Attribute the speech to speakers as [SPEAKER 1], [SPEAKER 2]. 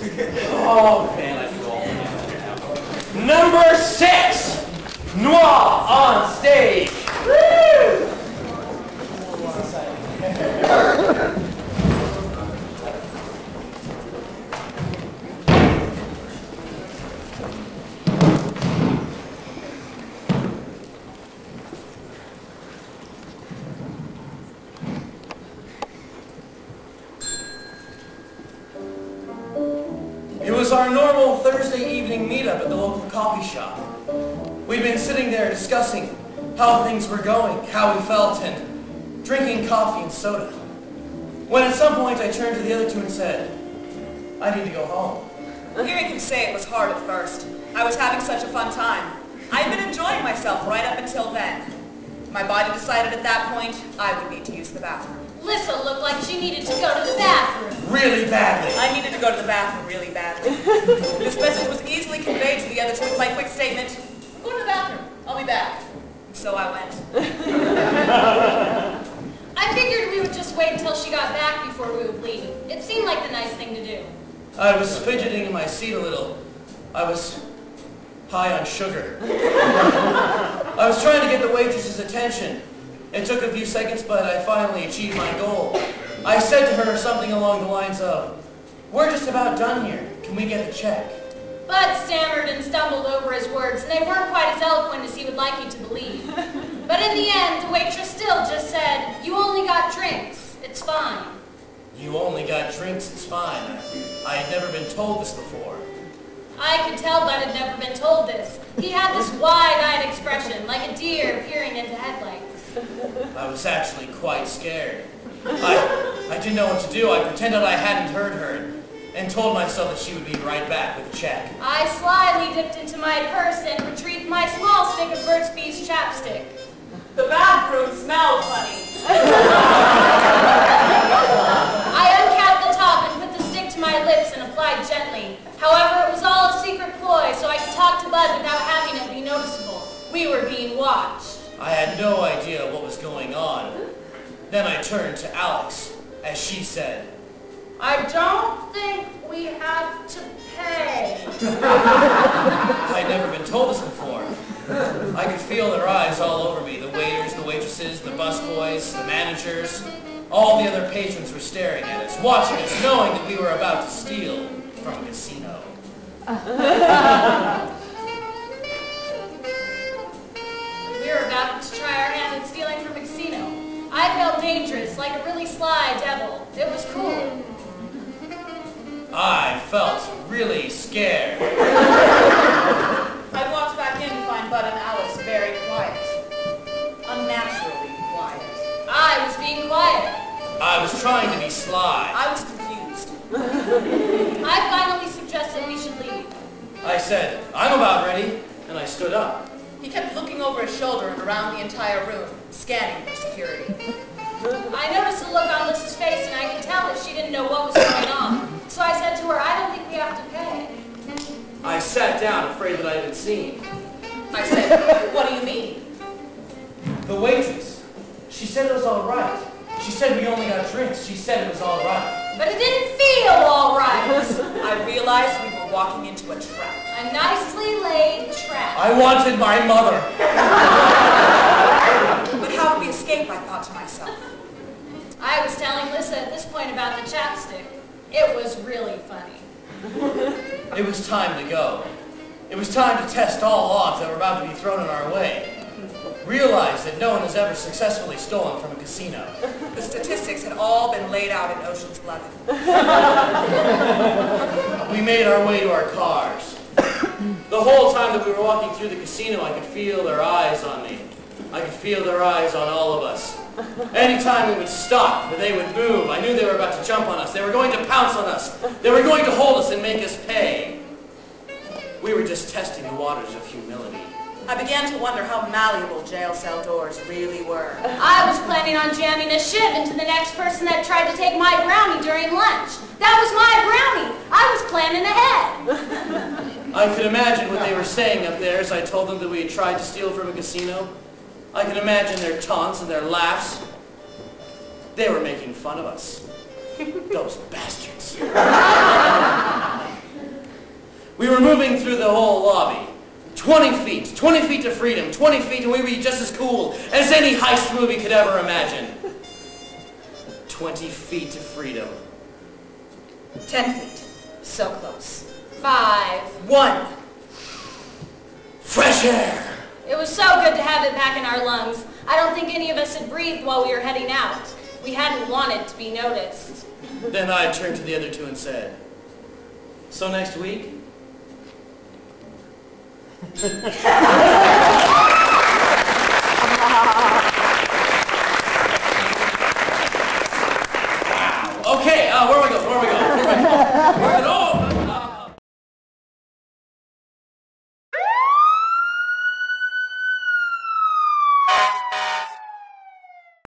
[SPEAKER 1] Oh, man, I feel all Number 6, Noir on stage. Woo! It was our normal Thursday evening meetup at the local coffee shop. We'd been sitting there discussing how things were going, how we felt, and drinking coffee and soda. When at some point I turned to the other two and said, I need to go home.
[SPEAKER 2] Hearing him say it was hard at first. I was having such a fun time. I had been enjoying myself right up until then. My body decided at that point I would need to use the bathroom.
[SPEAKER 3] Lissa looked like she needed to go to the bathroom.
[SPEAKER 1] Really badly.
[SPEAKER 2] I needed to go to the bathroom really badly. This message was easily conveyed to the other two with my quick statement, I'm going to the bathroom. I'll be back. So I went.
[SPEAKER 3] I figured we would just wait until she got back before we would leave. It seemed like the nice thing to do.
[SPEAKER 1] I was fidgeting in my seat a little. I was high on sugar. I was trying to get the waitress's attention. It took a few seconds, but I finally achieved my goal. I said to her something along the lines of, we're just about done here. Can we get the check?
[SPEAKER 3] Bud stammered and stumbled over his words, and they weren't quite as eloquent as he would like you to believe. But in the end, the waitress still just said, you only got drinks. It's fine.
[SPEAKER 1] You only got drinks, it's fine. I had never been told this before.
[SPEAKER 3] I could tell Bud had never been told this. He had this wide-eyed expression, like a deer peering into headlights.
[SPEAKER 1] I was actually quite scared. I didn't know what to do. I pretended I hadn't heard her and told myself that she would be right back with a check.
[SPEAKER 3] I slyly dipped into my purse and retrieved my small stick of Burt's Bees chapstick.
[SPEAKER 2] The bathroom smelled funny.
[SPEAKER 3] I uncapped the top and put the stick to my lips and applied gently. However, it was all a secret ploy so I could talk to Bud without having it be noticeable. We were being watched.
[SPEAKER 1] I had no idea what was going on. Then I turned to Alex, as she said,
[SPEAKER 3] I don't think we have to pay.
[SPEAKER 1] I'd never been told this before. I could feel their eyes all over me. The waiters, the waitresses, the busboys, the managers. All the other patrons were staring at us, watching us, knowing that we were about to steal from a casino.
[SPEAKER 3] We were about to try our hand at stealing from a casino. I felt dangerous, like a really sly devil. It was cool.
[SPEAKER 1] I felt really scared.
[SPEAKER 2] I walked back in to find Bud and Alice very quiet. Unnaturally quiet.
[SPEAKER 3] I was being quiet.
[SPEAKER 1] I was trying to be sly.
[SPEAKER 2] I was confused.
[SPEAKER 3] I finally suggested we should leave.
[SPEAKER 1] I said, I'm about ready, and I stood up.
[SPEAKER 2] He kept looking over his shoulder and around the entire room, scanning for security.
[SPEAKER 3] I noticed a look on Lissa's face, and I could tell that she didn't know what was going on. So I said to her, I don't think we have to pay.
[SPEAKER 1] I sat down, afraid that I had been seen.
[SPEAKER 2] I said, what do you mean?
[SPEAKER 1] The waitress, she said it was all right. She said we only got drinks. She said it was all right.
[SPEAKER 3] But it didn't feel all right.
[SPEAKER 2] I realized we were walking into a trap.
[SPEAKER 3] A nicely laid trap.
[SPEAKER 1] I wanted my mother.
[SPEAKER 2] But how would we escape, I thought to myself.
[SPEAKER 3] I was telling Lissa at this point about the chapstick. It was really funny.
[SPEAKER 1] It was time to go. It was time to test all odds that were about to be thrown in our way. Realize that no one has ever successfully stolen from a casino.
[SPEAKER 2] The statistics had all been laid out in Ocean's 11.
[SPEAKER 1] We made our way to our cars. The whole time that we were walking through the casino, I could feel their eyes on me. I could feel their eyes on all of us. Anytime we would stop, or they would move, I knew they were about to jump on us. They were going to pounce on us. They were going to hold us and make us pay. We were just testing the waters of humility.
[SPEAKER 2] I began to wonder how malleable jail cell doors really were.
[SPEAKER 3] I was planning on jamming a shiv into the next person that tried to take my brownie during lunch. That was my brownie. I was planning ahead.
[SPEAKER 1] I could imagine what they were saying up there as I told them that we had tried to steal from a casino. I could imagine their taunts and their laughs. They were making fun of us. Those bastards. 20 feet. 20 feet to freedom. 20 feet and we'd be just as cool as any heist movie could ever imagine. 20 feet to freedom.
[SPEAKER 2] 10 feet. So close.
[SPEAKER 3] 5.
[SPEAKER 2] 1.
[SPEAKER 1] Fresh air.
[SPEAKER 3] It was so good to have it back in our lungs. I don't think any of us had breathed while we were heading out. We hadn't wanted to be noticed.
[SPEAKER 1] Then I turned to the other two and said, so next week?